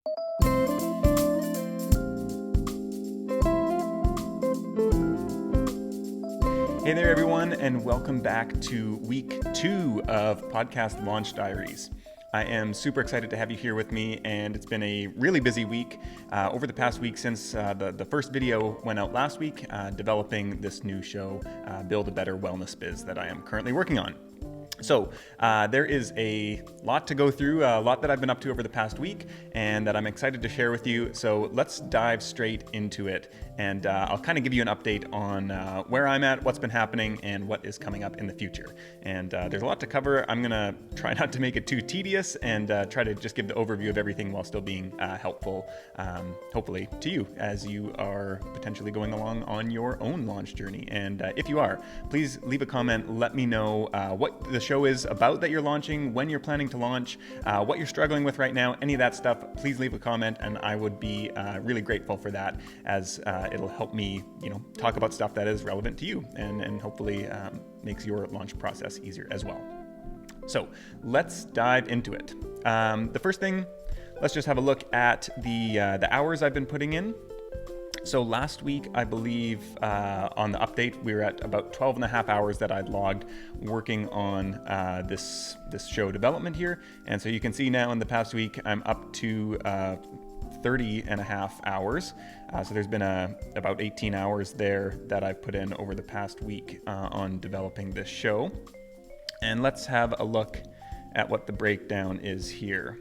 Hey there, everyone, and welcome back to week 2 of Podcast Launch Diaries. I am super excited to have you here with me, and it's been a really busy week over the past week since the first video went out last week, developing this new show, Build a Better Wellness Biz, that I am currently working on. So there is a lot to go through, a lot that I've been up to over the past week and that I'm excited to share with you. So let's dive straight into it, and I'll kind of give you an update on where I'm at, what's been happening, and what is coming up in the future. And there's a lot to cover. I'm going to try not to make it too tedious and try to just give the overview of everything while still being helpful, hopefully, to you as you are potentially going along on your own launch journey. And if you are, please leave a comment. Let me know what the show is about that you're launching, when you're planning to launch, what you're struggling with right now, any of that stuff. Please leave a comment, and I would be really grateful for that, as it'll help me, talk about stuff that is relevant to you and hopefully makes your launch process easier as well. So let's dive into it. The first thing, let's just have a look at the hours I've been putting in. So last week, I believe on the update, we were at about 12 and a half hours that I'd logged working on this show development here. And so you can see now in the past week, I'm up to 30 and a half hours. So there's been about 18 hours there that I've put in over the past week on developing this show. And let's have a look at what the breakdown is here.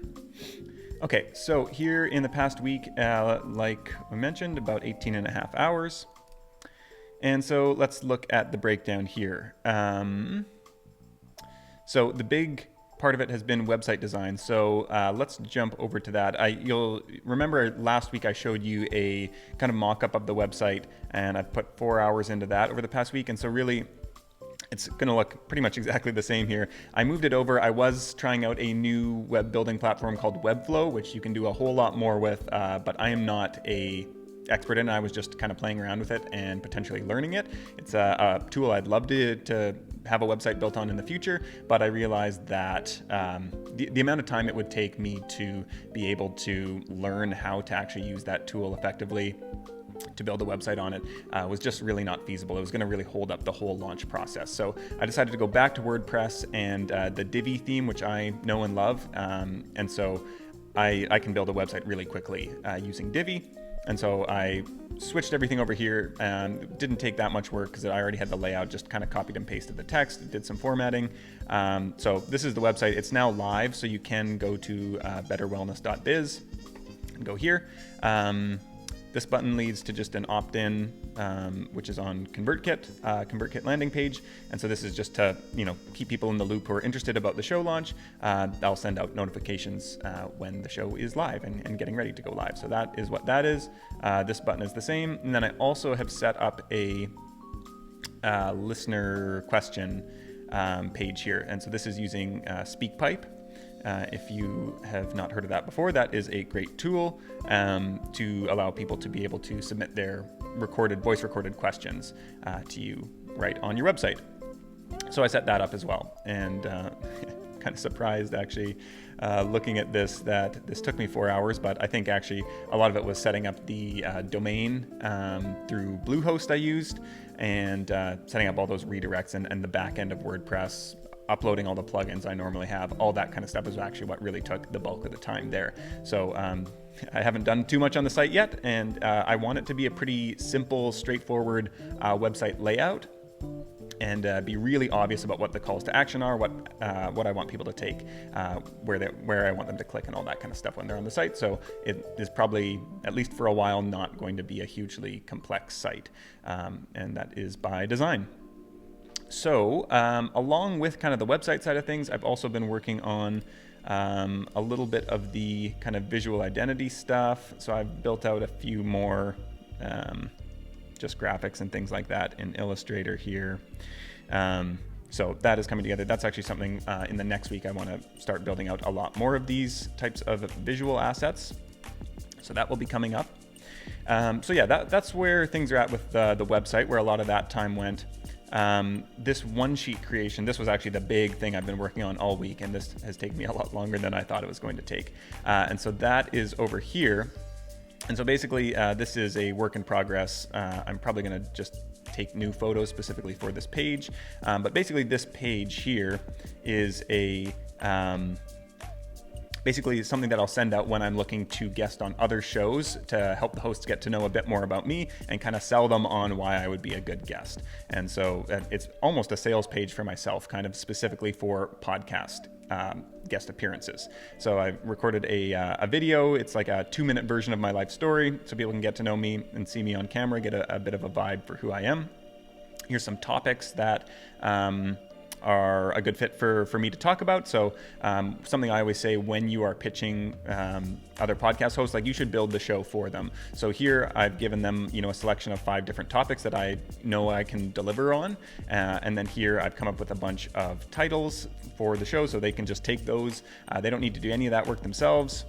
Okay, so here in the past week, like I mentioned, about 18 and a half hours. And so let's look at the breakdown here. So the big part of it has been website design. So let's jump over to that. You'll remember last week I showed you a kind of mock-up of the website, and I've put 4 hours into that over the past week. And so really, it's going to look pretty much exactly the same here. I moved it over. I was trying out a new web building platform called Webflow, which you can do a whole lot more with, but I am not a expert in it. I was just kind of playing around with it and potentially learning it. It's a tool I'd love to have a website built on in the future, but I realized that the amount of time it would take me to be able to learn how to actually use that tool effectively to build a website on it was just really not feasible. It was going to really hold up the whole launch process. So I decided to go back to WordPress and the Divi theme, which I know and love. And so I can build a website really quickly using Divi. And so I switched everything over here. Didn't take that much work because I already had the layout, just kind of copied and pasted the text, did some formatting. So this is the website. It's now live, so you can go to betterwellness.biz and go here. This button leads to just an opt-in, which is on ConvertKit landing page. And so this is just to, keep people in the loop who are interested about the show launch. I'll send out notifications when the show is live and getting ready to go live. So that is what that is. This button is the same. And then I also have set up a listener question page here. And so this is using SpeakPipe. If you have not heard of that before, that is a great tool to allow people to be able to submit their voice recorded questions to you right on your website. So I set that up as well, and kind of surprised actually looking at this that this took me 4 hours, but I think actually a lot of it was setting up the domain through Bluehost I used, and setting up all those redirects and the back end of WordPress, uploading all the plugins I normally have. All that kind of stuff is actually what really took the bulk of the time there. So I haven't done too much on the site yet, and I want it to be a pretty simple, straightforward website layout, and be really obvious about what the calls to action are, what I want people to take, where I want them to click, and all that kind of stuff when they're on the site. So it is probably, at least for a while, not going to be a hugely complex site, and that is by design. So along with kind of the website side of things, I've also been working on a little bit of the kind of visual identity stuff. So I've built out a few more just graphics and things like that in Illustrator here. So that is coming together. That's actually something in the next week I want to start building out a lot more of these types of visual assets. So that will be coming up. So yeah, that's where things are at with the website, where a lot of that time went. this one sheet creation, this was actually the big thing I've been working on all week, and this has taken me a lot longer than I thought it was going to take. And so that is over here. And so basically, this is a work in progress. I'm probably going to just take new photos specifically for this page. But basically, this page here is basically something that I'll send out when I'm looking to guest on other shows to help the hosts get to know a bit more about me and kind of sell them on why I would be a good guest. And so it's almost a sales page for myself, kind of specifically for podcast guest appearances. So I recorded a video. It's like a 2-minute version of my life story, so people can get to know me and see me on camera, get a bit of a vibe for who I am. Here's some topics that are a good fit for me to talk about. So something I always say when you are pitching other podcast hosts, like, you should build the show for them. So here I've given them, a selection of 5 different topics that I know I can deliver on. And then here I've come up with a bunch of titles for the show so they can just take those. They don't need to do any of that work themselves.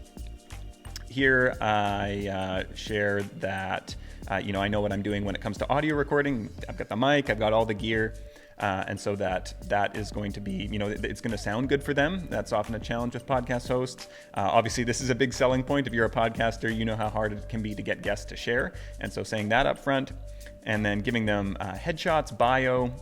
Here I share that, I know what I'm doing when it comes to audio recording. I've got the mic, I've got all the gear. And so that is going to be, it's going to sound good for them. That's often a challenge with podcast hosts. Obviously, this is a big selling point. If you're a podcaster, you know how hard it can be to get guests to share. And so saying that up front, and then giving them headshots, bio,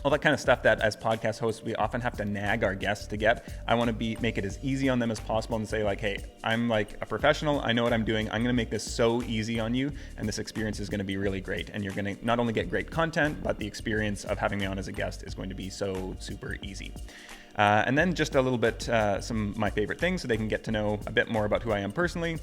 all that kind of stuff that as podcast hosts, we often have to nag our guests to get. I want to make it as easy on them as possible and say, like, hey, I'm like a professional. I know what I'm doing. I'm going to make this so easy on you. And this experience is going to be really great. And you're going to not only get great content, but the experience of having me on as a guest is going to be so super easy. And then just a little bit, some of my favorite things so they can get to know a bit more about who I am personally.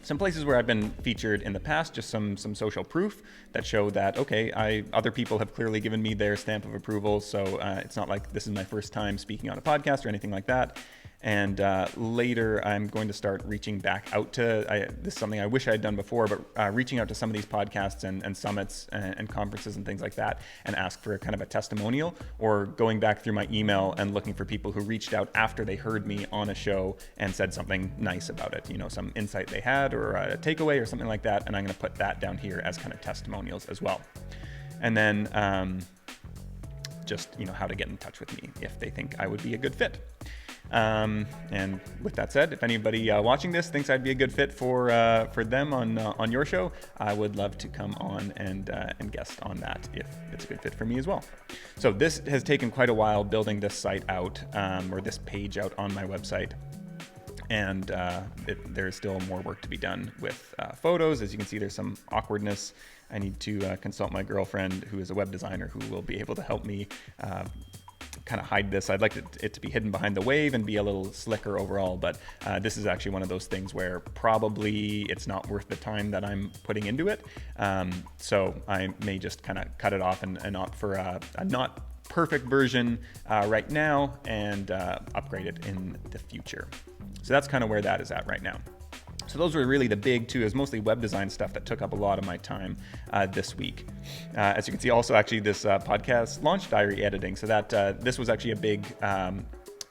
Some places where I've been featured in the past, just some social proof that show that, okay, other people have clearly given me their stamp of approval, so it's not like this is my first time speaking on a podcast or anything like that. And later, I'm going to start reaching back out to, this is something I wish I had done before, but reaching out to some of these podcasts and summits and conferences and things like that, and ask for kind of a testimonial, or going back through my email and looking for people who reached out after they heard me on a show and said something nice about it, some insight they had or a takeaway or something like that. And I'm going to put that down here as kind of testimonials as well. And then just, how to get in touch with me if they think I would be a good fit. And with that said, if anybody watching this thinks I'd be a good fit for them on your show, I would love to come on and guest on that if it's a good fit for me as well. So this has taken quite a while building this site out, or this page out on my website. And there's still more work to be done with photos. As you can see, there's some awkwardness. I need to consult my girlfriend, who is a web designer, who will be able to help me kind of hide this. I'd like it to be hidden behind the wave and be a little slicker overall, but this is actually one of those things where probably it's not worth the time that I'm putting into it. So I may just kind of cut it off and opt for a not perfect version right now and upgrade it in the future. So that's kind of where that is at right now. So those were really the big two. It was mostly web design stuff that took up a lot of my time this week. As you can see, also actually this podcast launch diary editing. So that this was actually a big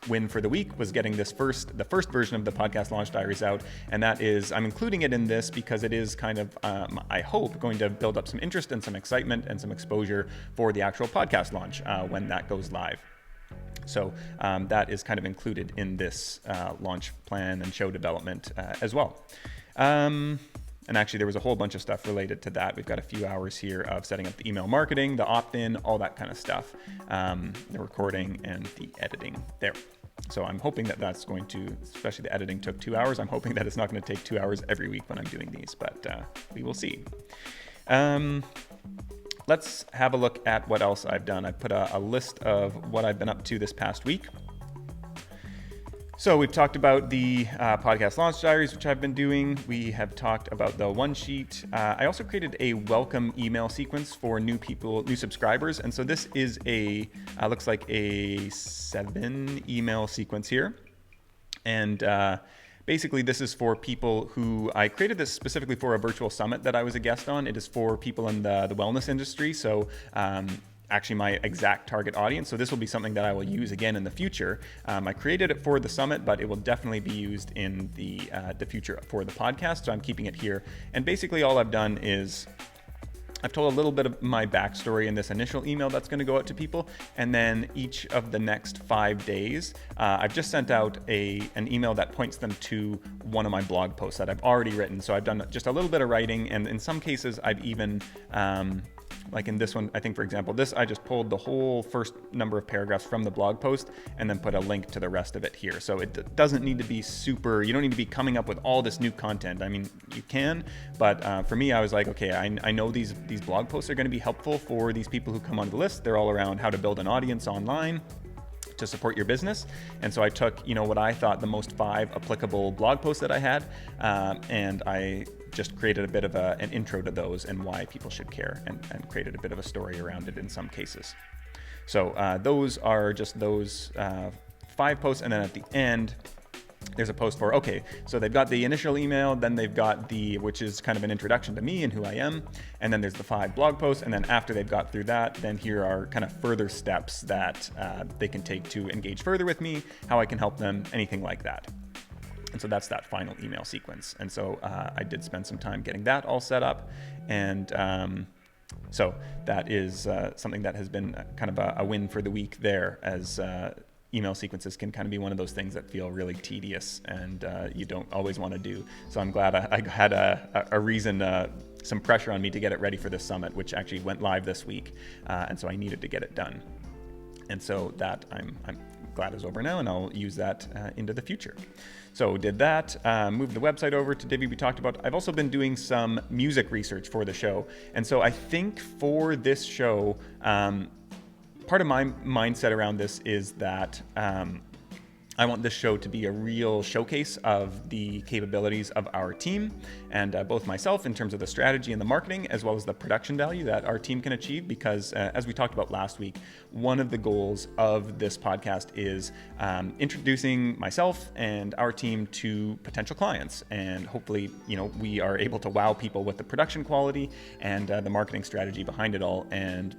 win for the week, was getting the first version of the podcast launch diaries out. And that is, I'm including it in this because it is kind of, I hope, going to build up some interest and some excitement and some exposure for the actual podcast launch when that goes live. So that is kind of included in this launch plan and show development as well. And actually, there was a whole bunch of stuff related to that. We've got a few hours here of setting up the email marketing, the opt-in, all that kind of stuff, the recording and the editing there. So I'm hoping that that's going to, especially the editing took 2 hours. I'm hoping that it's not going to take 2 hours every week when I'm doing these, but we will see. Let's have a look at what else I've done. I put a list of what I've been up to this past week. So we've talked about the podcast launch diaries, which I've been doing. We have talked about the one sheet. I also created a welcome email sequence for new subscribers. And so this is looks like a 7 email sequence here. And basically, this is for people who, I created this specifically for a virtual summit that I was a guest on. It is for people in the wellness industry. So actually my exact target audience. So this will be something that I will use again in the future. I created it for the summit, but it will definitely be used in the future for the podcast. So I'm keeping it here. And basically all I've done is I've told a little bit of my backstory in this initial email that's going to go out to people, and then each of the next 5 days, I've just sent out an email that points them to one of my blog posts that I've already written. So I've done just a little bit of writing, and in some cases, I've even like in this one, I think, for example, I just pulled the whole first number of paragraphs from the blog post and then put a link to the rest of it here. So it doesn't need to be you don't need to be coming up with all this new content. I mean, you can, but for me, I was like, okay, I know these blog posts are going to be helpful for these people who come onto the list. They're all around how to build an audience online to support your business. And so I took, what I thought the most 5 applicable blog posts that I had, and I just created a bit of an intro to those and why people should care, and created a bit of a story around it in some cases. So those are just those 5 posts. And then at the end, there's a post for, okay, so they've got the initial email, then they've got which is kind of an introduction to me and who I am. And then there's the 5 blog posts. And then after they've got through that, then here are kind of further steps that they can take to engage further with me, how I can help them, anything like that. And so that's that final email sequence. And so I did spend some time getting that all set up. And so that is something that has been kind of a win for the week there, as email sequences can kind of be one of those things that feel really tedious and you don't always want to do. So I'm glad I had a reason, some pressure on me to get it ready for this summit, which actually went live this week. And so I needed to get it done. And so that I'm glad is over now, and I'll use that into the future. So did that, moved the website over to Divi we talked about. I've also been doing some music research for the show. And so I think for this show, part of my mindset around this is that I want this show to be a real showcase of the capabilities of our team, and both myself in terms of the strategy and the marketing, as well as the production value that our team can achieve. Because as we talked about last week, one of the goals of this podcast is introducing myself and our team to potential clients. And hopefully, we are able to wow people with the production quality and the marketing strategy behind it all. And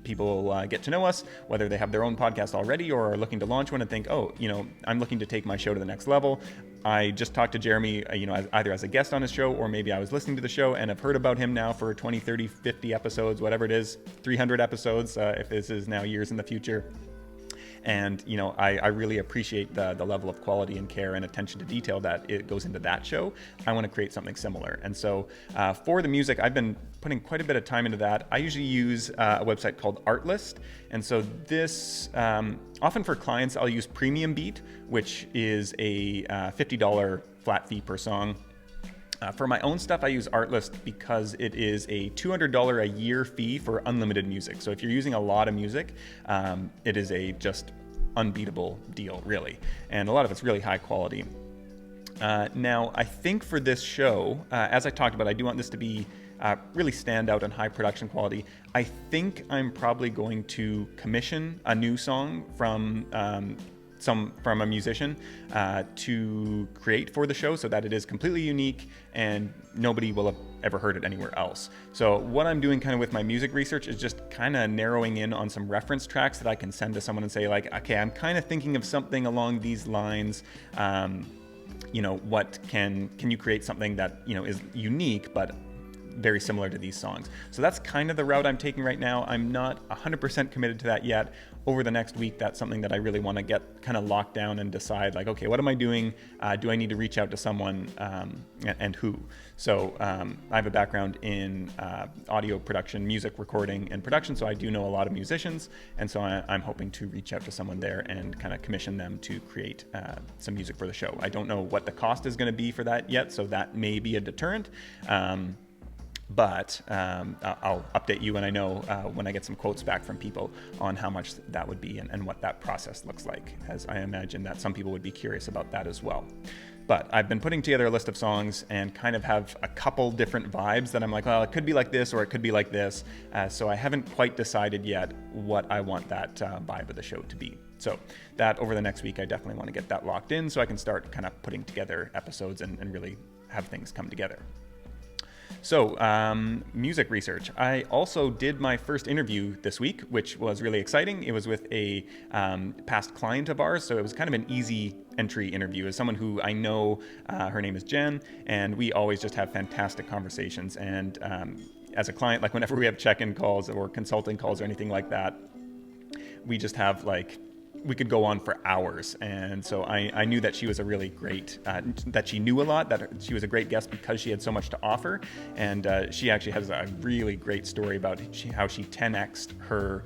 people get to know us, whether they have their own podcast already or are looking to launch one and think, oh, I'm looking to take my show to the next level. I just talked to Jeremy, either as a guest on his show, or maybe I was listening to the show and have heard about him now for 20, 30, 50 episodes, whatever it is, 300 episodes, if this is now years in the future. And, I really appreciate the level of quality and care and attention to detail that it goes into that show. I want to create something similar. And so for the music, I've been putting quite a bit of time into that. I usually use a website called Artlist. And so this, often for clients, I'll use Premium Beat, which is a $50 flat fee per song. For my own stuff, I use Artlist because it is a $200 a year fee for unlimited music. So if you're using a lot of music, it is a just unbeatable deal, really. And a lot of it's really high quality. Now, I think for this show, as I talked about, I do want this to be really stand out and high production quality. I think I'm probably going to commission a new song from a musician to create for the show, so that it is completely unique and nobody will have ever heard it anywhere else. So what I'm doing kind of with my music research is just kind of narrowing in on some reference tracks that I can send to someone and say, like, okay, I'm kind of thinking of something along these lines. What can you create something that is unique but very similar to these songs? So that's kind of the route I'm taking right now. I'm not 100% committed to that yet. Over the next week, that's something that I really want to get kind of locked down and decide, like, okay, what am I doing? Do I need to reach out to someone, and who? So I have a background in audio production, music recording, and production, so I do know a lot of musicians, and so I'm hoping to reach out to someone there and kind of commission them to create some music for the show. I don't know what the cost is going to be for that yet, so that may be a deterrent. But I'll update you when I know, when I get some quotes back from people on how much that would be and what that process looks like, as I imagine that some people would be curious about that as well. But I've been putting together a list of songs and kind of have a couple different vibes that I'm like, well, it could be like this or it could be like this. So I haven't quite decided yet what I want that vibe of the show to be. So that over the next week, I definitely want to get that locked in so I can start kind of putting together episodes and really have things come together. So, music research. I also did my first interview this week, which was really exciting. It was with a past client of ours, so it was kind of an easy entry interview. As someone who I know, her name is Jen, and we always just have fantastic conversations. And as a client, like whenever we have check-in calls or consulting calls or anything like that, we just have like, we could go on for hours. And so I knew that she was a really great, that she knew a lot, that she was a great guest because she had so much to offer. And she actually has a really great story about how she 10x'd her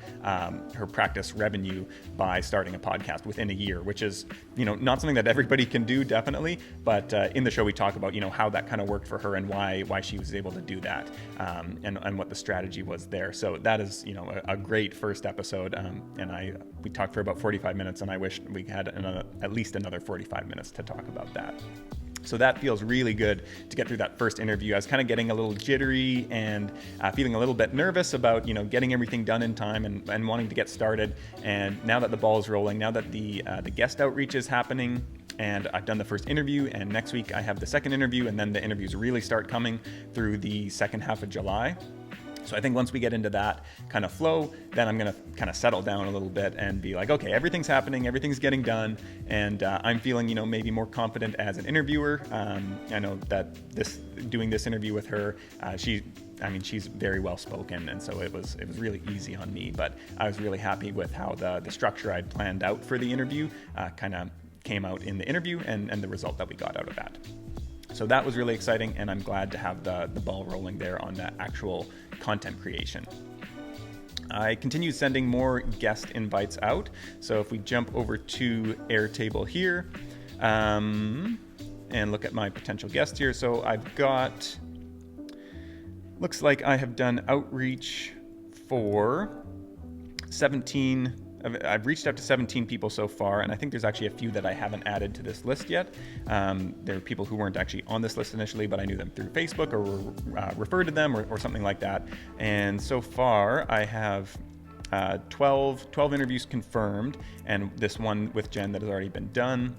practice revenue by starting a podcast within a year, which is, not something that everybody can do, definitely. But in the show, we talk about, how that kind of worked for her and why she was able to do that, and what the strategy was there. So that is, a great first episode. And we talked for about 45 minutes, and I wish we had at least another 45 minutes to talk about that. So that feels really good to get through that first interview. I was kind of getting a little jittery and feeling a little bit nervous about, getting everything done in time and wanting to get started. And now that the ball is rolling, now that the guest outreach is happening, and I've done the first interview, and next week I have the second interview, and then the interviews really start coming through the second half of July. So I think once we get into that kind of flow, then I'm going to kind of settle down a little bit and be like, okay, everything's happening, everything's getting done. And I'm feeling, maybe more confident as an interviewer. I know that doing this interview with her, she's very well spoken. And so it was really easy on me, but I was really happy with how the structure I'd planned out for the interview kind of came out in the interview and the result that we got out of that. So that was really exciting, and I'm glad to have the ball rolling there on that actual content creation. I continued sending more guest invites out. So if we jump over to Airtable here and look at my potential guests here. So looks like I have done outreach for 17. I've reached out to 17 people so far, and I think there's actually a few that I haven't added to this list yet. There are people who weren't actually on this list initially, but I knew them through Facebook or referred to them or something like that. And so far, I have 12 interviews confirmed, and this one with Jen that has already been done,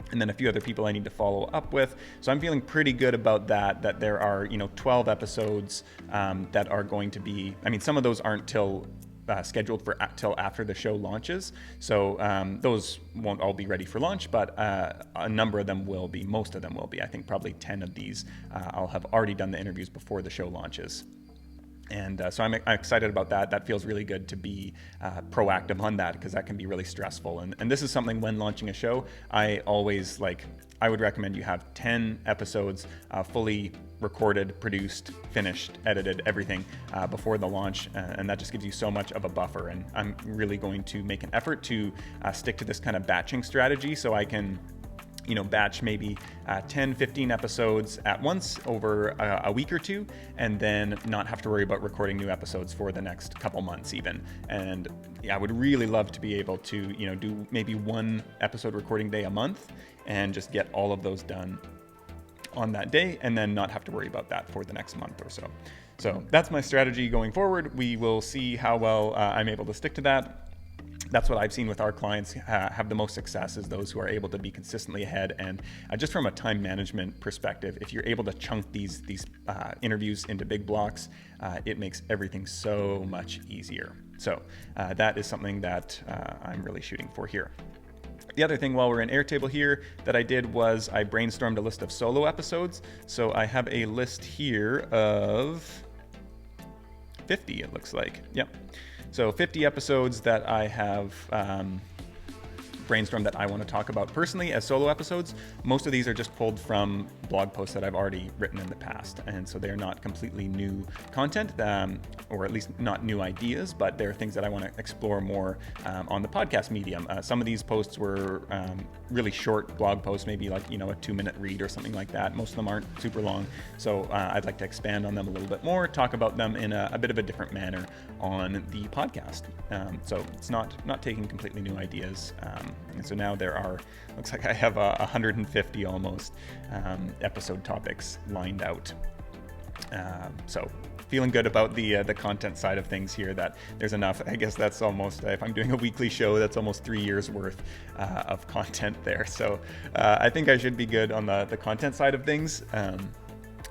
and then a few other people I need to follow up with. So I'm feeling pretty good about that there are 12 episodes that are going to be, some of those aren't scheduled for till after the show launches. So those won't all be ready for launch, but a number of them will be. Most of them will be. I think probably 10 of these I'll have already done the interviews before the show launches. And so I'm excited about that. That feels really good to be proactive on that, because that can be really stressful. And this is something when launching a show, I would recommend you have 10 episodes fully recorded, produced, finished, edited, everything before the launch. And that just gives you so much of a buffer. And I'm really going to make an effort to stick to this kind of batching strategy, so I can batch maybe 10, 15 episodes at once over a week or two, and then not have to worry about recording new episodes for the next couple months even. And I would really love to be able to, do maybe one episode recording day a month and just get all of those done on that day, and then not have to worry about that for the next month or so. So that's my strategy going forward. We will see how well I'm able to stick to that. That's what I've seen with our clients have the most success, is those who are able to be consistently ahead. And just from a time management perspective, if you're able to chunk these interviews into big blocks, it makes everything so much easier. So that is something that I'm really shooting for here. The other thing while we're in Airtable here that I did was I brainstormed a list of solo episodes. So I have a list here of 50, it looks like. Yep. So 50 episodes that I have brainstormed that I want to talk about personally as solo episodes. Most of these are just pulled from blog posts that I've already written in the past. And so they're not completely new content, or at least not new ideas, but they're things that I want to explore more on the podcast medium. Some of these posts were really short blog posts, maybe like, a 2-minute read or something like that. Most of them aren't super long. So I'd like to expand on them a little bit more, talk about them in a bit of a different manner on the podcast. So it's not taking completely new ideas. And so now looks like I have 150 almost episode topics lined out. So feeling good about the content side of things here, that there's enough. I guess that's almost, if I'm doing a weekly show, that's almost 3 years worth of content there. So I think I should be good on the content side of things.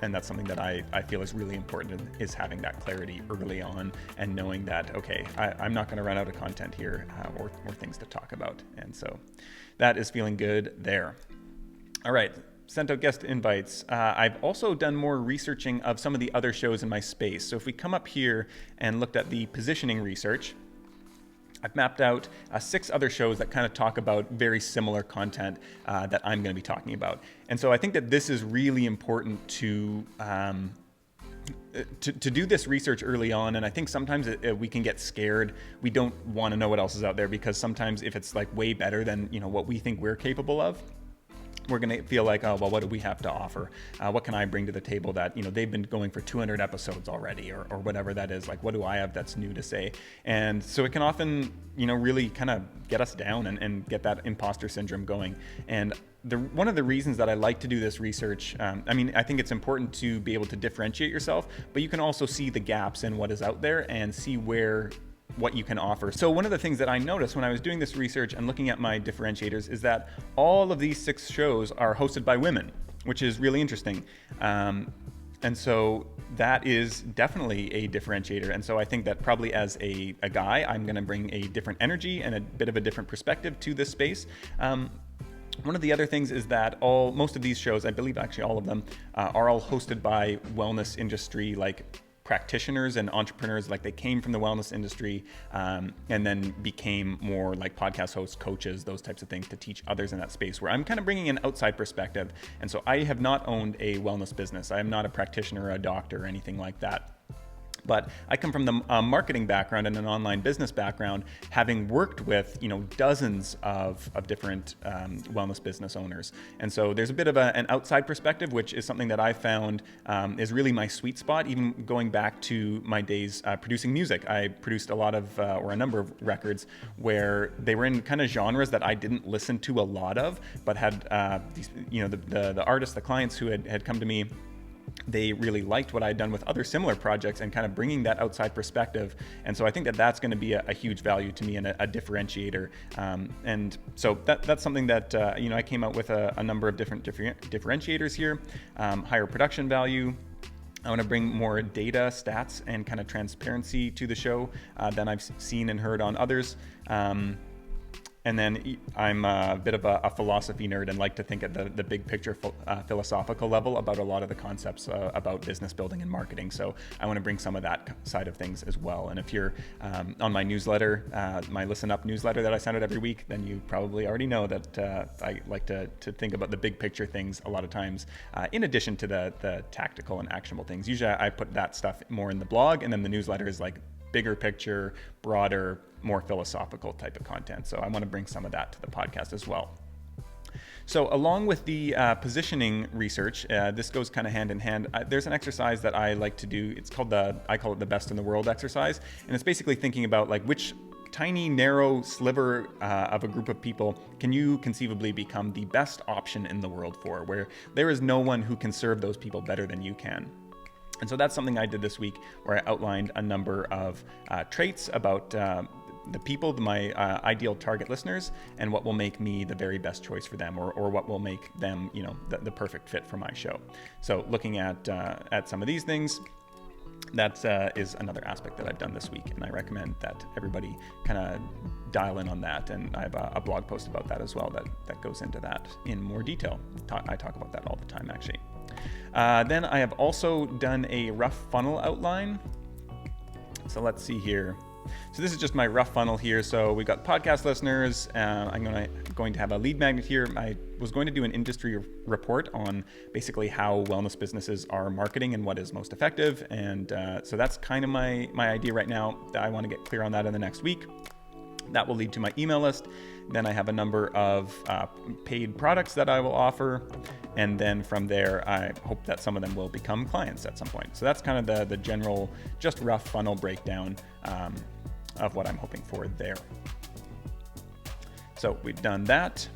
And that's something that I feel is really important, is having that clarity early on and knowing that, okay, I'm not going to run out of content here or things to talk about. And so that is feeling good there. All right. sent out guest invites. I've also done more researching of some of the other shows in my space. So if we come up here and looked at the positioning research, I've mapped out 6 other shows that kind of talk about very similar content that I'm going to be talking about. And so I think that this is really important to do this research early on. And I think sometimes we can get scared. We don't want to know what else is out there, because sometimes if it's like way better than what we think we're capable of, we're going to feel like, oh, well, what do we have to offer? What can I bring to the table that, they've been going for 200 episodes already, or whatever that is. Like, what do I have that's new to say? And so it can often, really kind of get us down and get that imposter syndrome going. And one of the reasons that I like to do this research, I think it's important to be able to differentiate yourself, but you can also see the gaps in what is out there and see what you can offer. So one of the things that I noticed when I was doing this research and looking at my differentiators is that all of these 6 shows are hosted by women, which is really interesting. And so that is definitely a differentiator. And so I think that probably as a guy, I'm going to bring a different energy and a bit of a different perspective to this space. One of the other things is that most of these shows, I believe actually all of them, are all hosted by wellness industry practitioners and entrepreneurs. Like, they came from the wellness industry and then became more like podcast hosts, coaches, those types of things, to teach others in that space, where I'm kind of bringing an outside perspective. And so I have not owned a wellness business. I am not a practitioner or a doctor or anything like that. But I come from the marketing background and an online business background, having worked with dozens of different wellness business owners. And so there's a bit of an outside perspective, which is something that I found is really my sweet spot. Even going back to my days producing music, I produced a lot of or a number of records where they were in kind of genres that I didn't listen to a lot of, but had the artists, the clients who had come to me, they really liked what I'd done with other similar projects, and kind of bringing that outside perspective. And so I think that that's going to be a huge value to me and a differentiator. And so that's something that, I came out with a number of different differentiators here. Higher production value. I want to bring more data, stats, and kind of transparency to the show than I've seen and heard on others. And then I'm a bit of a philosophy nerd and like to think at the big picture philosophical level about a lot of the concepts about business building and marketing. So I want to bring some of that side of things as well. And if you're on my newsletter, my Listen Up newsletter that I send out every week, then you probably already know that I like to think about the big picture things a lot of times, in addition to the tactical and actionable things. Usually I put that stuff more in the blog, and then the newsletter is like bigger picture, broader, more philosophical type of content. So I want to bring some of that to the podcast as well. So along with the positioning research, this goes kind of hand in hand. There's an exercise that I like to do. It's called I call it the best in the world exercise. And it's basically thinking about like which tiny, narrow sliver of a group of people can you conceivably become the best option in the world for, where there is no one who can serve those people better than you can. And so that's something I did this week, where I outlined a number of traits about the people, my ideal target listeners, and what will make me the very best choice for them, or what will make them, the perfect fit for my show. So looking at some of these things, that is another aspect that I've done this week, and I recommend that everybody kind of dial in on that. And I have a blog post about that as well that goes into that in more detail. I talk about that all the time, actually. Then I have also done a rough funnel outline. So let's see here. So this is just my rough funnel here. So we've got podcast listeners. I'm going to have a lead magnet here. I was going to do an industry report on basically how wellness businesses are marketing and what is most effective. And so that's kind of my idea right now. I want to get clear on that in the next week. That will lead to my email list. Then I have a number of paid products that I will offer. And then from there, I hope that some of them will become clients at some point. So that's kind of the general, just rough funnel breakdown of what I'm hoping for there. So we've done that.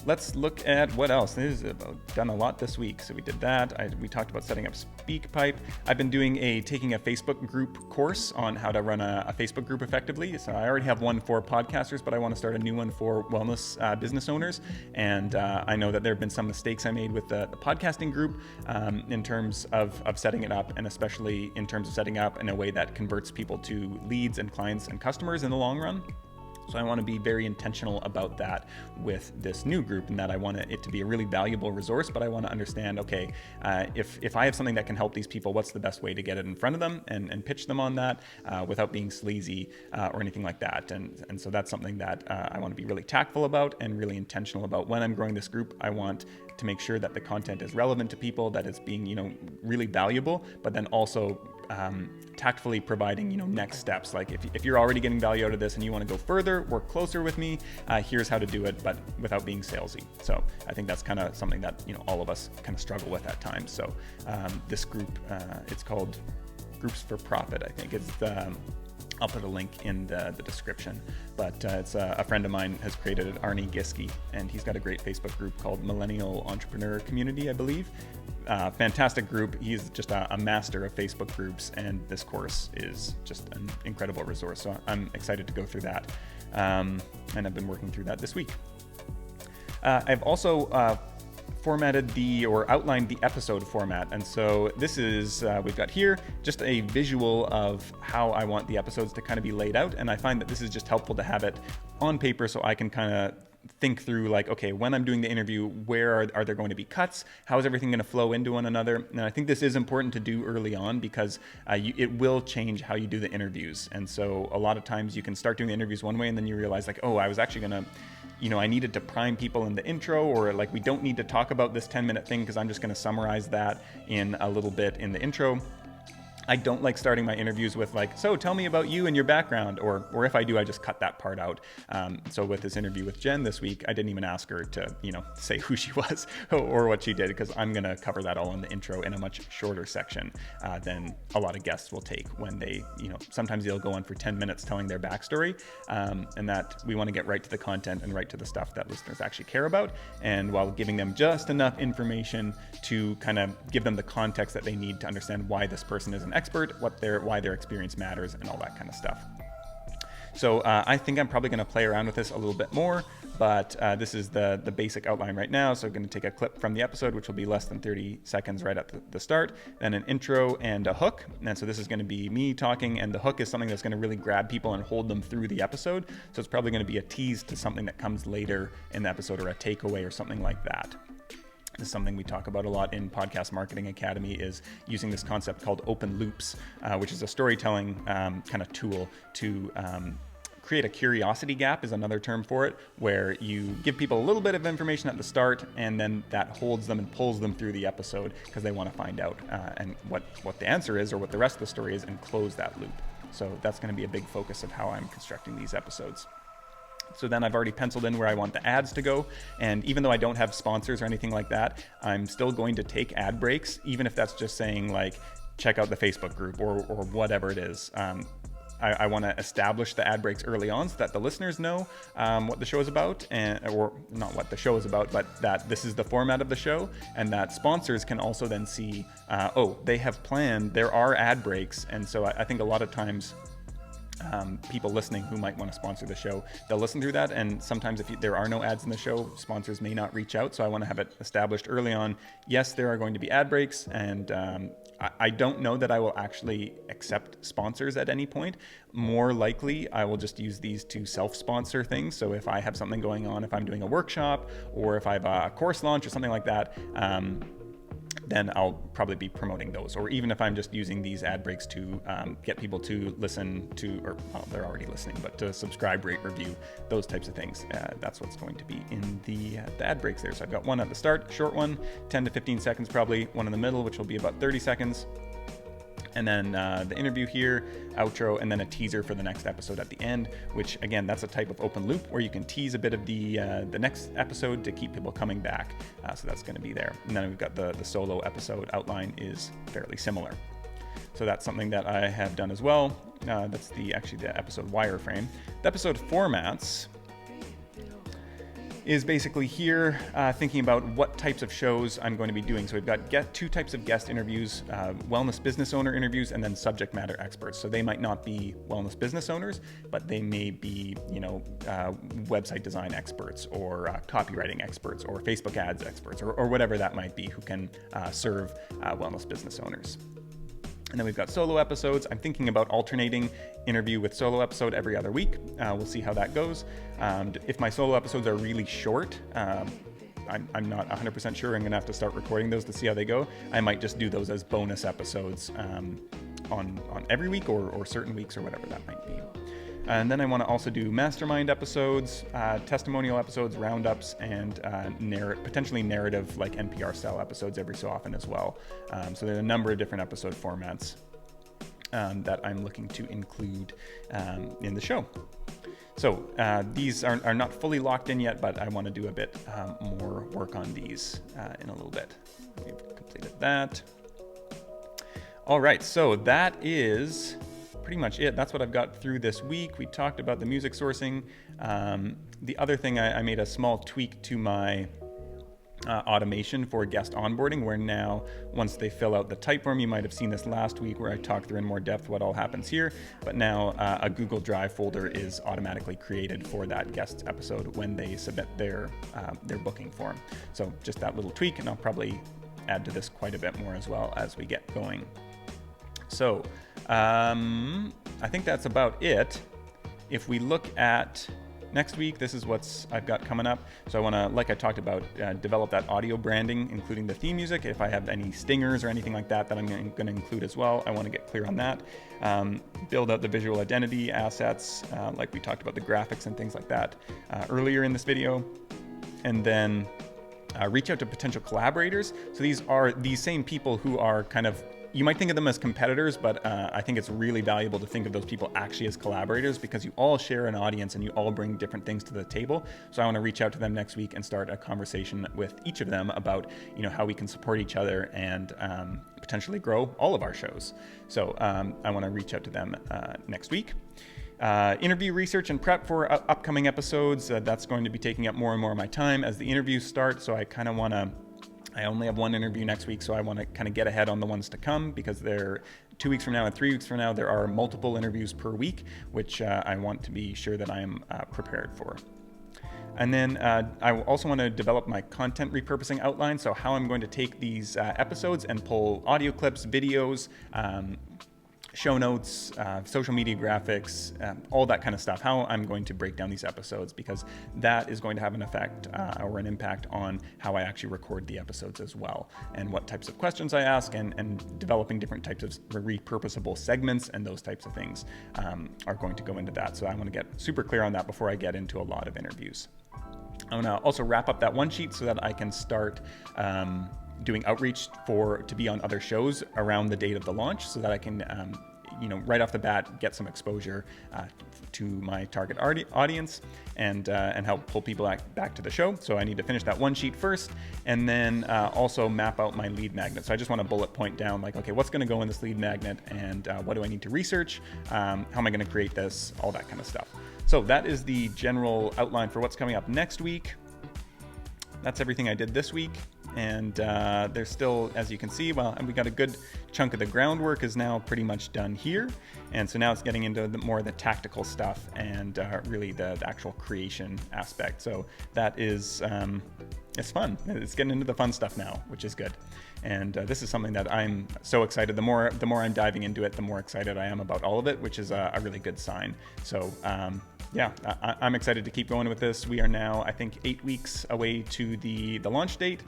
Let's look at what else. This is done a lot this week. So we did that. We talked about setting up SpeakPipe. I've been taking a Facebook group course on how to run a Facebook group effectively. So I already have one for podcasters, but I want to start a new one for wellness business owners. And I know that there have been some mistakes I made with the podcasting group in terms of setting it up, and especially in terms of setting up in a way that converts people to leads and clients and customers in the long run. So I want to be very intentional about that with this new group, and that I want it to be a really valuable resource, but I want to understand, okay, if I have something that can help these people, what's the best way to get it in front of them and pitch them on that without being sleazy or anything like that. And so that's something that I want to be really tactful about and really intentional about. When I'm growing this group, I want to make sure that the content is relevant to people, that it's being, really valuable, but then also tactfully providing, next steps. Like if you're already getting value out of this and you want to go further, work closer with me, here's how to do it, but without being salesy. So I think that's kind of something that, all of us kind of struggle with at times. So this group, it's called Groups for Profit, I think. It's I'll put a link in the description, but it's a friend of mine has created it, Arnie Giske, and he's got a great Facebook group called Millennial Entrepreneur Community, I believe. Fantastic group. He's just a master of Facebook groups, and this course is just an incredible resource. So I'm excited to go through that, and I've been working through that this week. I've also formatted or outlined the episode format. And so this is, we've got here just a visual of how I want the episodes to kind of be laid out. And I find that this is just helpful to have it on paper so I can kind of think through, like, okay, when I'm doing the interview, where are there going to be cuts? How is everything going to flow into one another? And I think this is important to do early on because it will change how you do the interviews. And so a lot of times you can start doing the interviews one way and then you realize, like, oh, I was actually going to, I needed to prime people in the intro, or like we don't need to talk about this 10-minute thing because I'm just going to summarize that in a little bit in the intro. I don't like starting my interviews with like, so tell me about you and your background, or if I do, I just cut that part out. So with this interview with Jen this week, I didn't even ask her to, say who she was or what she did, because I'm going to cover that all in the intro in a much shorter section than a lot of guests will take when they, sometimes they'll go on for 10 minutes telling their backstory, and that we want to get right to the content and right to the stuff that listeners actually care about. And while giving them just enough information to kind of give them the context that they need to understand why this person is an expert, why their experience matters, and all that kind of stuff. So I think I'm probably going to play around with this a little bit more, but this is the basic outline right now. So I'm going to take a clip from the episode, which will be less than 30 seconds right at the start, then an intro and a hook. And so this is going to be me talking, and the hook is something that's going to really grab people and hold them through the episode. So it's probably going to be a tease to something that comes later in the episode, or a takeaway or something like that. This is something we talk about a lot in Podcast Marketing Academy, is using this concept called open loops, which is a storytelling kind of tool to create a curiosity gap, is another term for it, where you give people a little bit of information at the start, and then that holds them and pulls them through the episode because they want to find out and what the answer is, or what the rest of the story is, and close that loop. So that's going to be a big focus of how I'm constructing these episodes. So then I've already penciled in where I want the ads to go. And even though I don't have sponsors or anything like that, I'm still going to take ad breaks, even if that's just saying like, check out the Facebook group or whatever it is. I want to establish the ad breaks early on so that the listeners know what the show is about, or not what the show is about, but that this is the format of the show, and that sponsors can also then see, they have planned, there are ad breaks. And so I think a lot of times, people listening who might want to sponsor the show, they'll listen through that, and sometimes if there are no ads in the show, sponsors may not reach out. So I want to have it established early on. Yes, there are going to be ad breaks, and I don't know that I will actually accept sponsors at any point. More likely, I will just use these to self-sponsor things. So if I have something going on, if I'm doing a workshop, or if I have a course launch or something like that, then I'll probably be promoting those. Or even if I'm just using these ad breaks to get people to listen to, or they're already listening, but to subscribe, rate, review, those types of things. That's what's going to be in the ad breaks there. So I've got one at the start, short one, 10 to 15 seconds probably, one in the middle, which will be about 30 seconds. And then the interview here, outro, and then a teaser for the next episode at the end, which again, that's a type of open loop where you can tease a bit of the next episode to keep people coming back. So that's going to be there. And then we've got the solo episode outline is fairly similar. So that's something that I have done as well. That's the episode wireframe. The episode formats is basically here thinking about what types of shows I'm going to be doing. So we've got two types of guest interviews, wellness business owner interviews, and then subject matter experts. So they might not be wellness business owners, but they may be, website design experts, or copywriting experts, or Facebook ads experts, or whatever that might be, who can serve wellness business owners. And then we've got solo episodes. I'm thinking about alternating interview with solo episode every other week. We'll see how that goes. If my solo episodes are really short, I'm not 100% sure. I'm going to have to start recording those to see how they go. I might just do those as bonus episodes on every week or certain weeks or whatever that might be. And then I want to also do mastermind episodes, testimonial episodes, roundups, and potentially narrative, like NPR-style episodes every so often as well. So there are a number of different episode formats that I'm looking to include in the show. So these are not fully locked in yet, but I want to do a bit more work on these in a little bit. We've completed that. All right, so that is pretty much it. That's what I've got through this week. We talked about the music sourcing. The other thing, I made a small tweak to my automation for guest onboarding, where now once they fill out the type form, you might have seen this last week where I talked through in more depth what all happens here, but now a Google Drive folder is automatically created for that guest episode when they submit their booking form. So just that little tweak, and I'll probably add to this quite a bit more as well as we get going. So I think that's about it. If we look at next week, this is what's I've got coming up. So I want to, like I talked about, develop that audio branding, including the theme music. If I have any stingers or anything like that I'm going to include as well, I want to get clear on that. Build out the visual identity assets, like we talked about the graphics and things like that earlier in this video. And then reach out to potential collaborators. So these are these same people who are kind of, you might think of them as competitors, but I think it's really valuable to think of those people actually as collaborators, because you all share an audience and you all bring different things to the table. So I want to reach out to them next week and start a conversation with each of them about, how we can support each other and potentially grow all of our shows. So I want to reach out to them next week. Interview research and prep for upcoming episodes. That's going to be taking up more and more of my time as the interviews start. So I only have one interview next week, so I want to kind of get ahead on the ones to come, because they're 2 weeks from now and 3 weeks from now, there are multiple interviews per week, which I want to be sure that I am prepared for. And then I also want to develop my content repurposing outline, so how I'm going to take these episodes and pull audio clips, videos, show notes, social media graphics, all that kind of stuff, how I'm going to break down these episodes, because that is going to have an effect or an impact on how I actually record the episodes as well, and what types of questions I ask, and developing different types of repurposable segments and those types of things are going to go into that. So I want to get super clear on that before I get into a lot of interviews. I want to also wrap up that one sheet so that I can start doing outreach to be on other shows around the date of the launch, so that I can, right off the bat, get some exposure to my target audience and help pull people back to the show. So I need to finish that one sheet first, and then also map out my lead magnet. So I just want to bullet point down, like, okay, what's going to go in this lead magnet, and what do I need to research? How am I going to create this? All that kind of stuff. So that is the general outline for what's coming up next week. That's everything I did this week. And there's still, as you can see, we got a good chunk of the groundwork is now pretty much done here. And so now it's getting into more of the tactical stuff and really the actual creation aspect. So that is, it's fun. It's getting into the fun stuff now, which is good. And this is something that I'm so excited. The more I'm diving into it, the more excited I am about all of it, which is a really good sign. So I'm excited to keep going with this. We are now, I think, 8 weeks away to the launch date.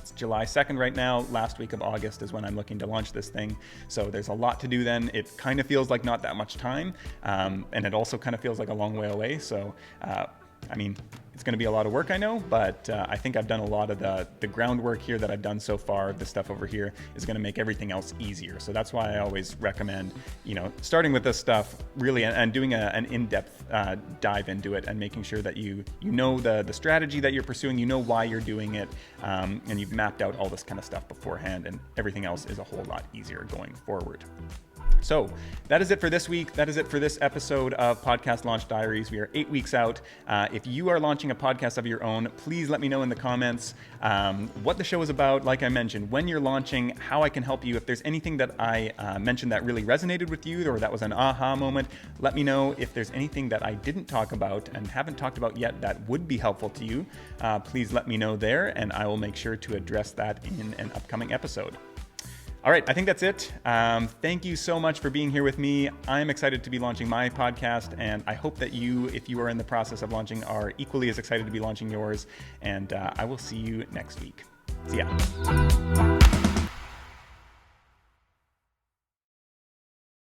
It's July 2nd right now. Last week of August is when I'm looking to launch this thing. So there's a lot to do then. It kind of feels like not that much time. And it also kind of feels like a long way away. So, it's going to be a lot of work, I know, but I think I've done a lot of the groundwork here that I've done so far. The stuff over here is going to make everything else easier. So that's why I always recommend, starting with this stuff really and doing an in-depth dive into it, and making sure that you know the strategy that you're pursuing, you know why you're doing it, and you've mapped out all this kind of stuff beforehand, and everything else is a whole lot easier going forward. So that is it for this week. That is it for this episode of Podcast Launch Diaries. We are 8 weeks out. If you are launching a podcast of your own, please let me know in the comments what the show is about. Like I mentioned, when you're launching, how I can help you. If there's anything that I mentioned that really resonated with you, or that was an aha moment, let me know. If there's anything that I didn't talk about and haven't talked about yet that would be helpful to you, please let me know there, and I will make sure to address that in an upcoming episode. All right, I think that's it. Thank you so much for being here with me. I'm excited to be launching my podcast, and I hope that you, if you are in the process of launching, are equally as excited to be launching yours. And I will see you next week. See ya.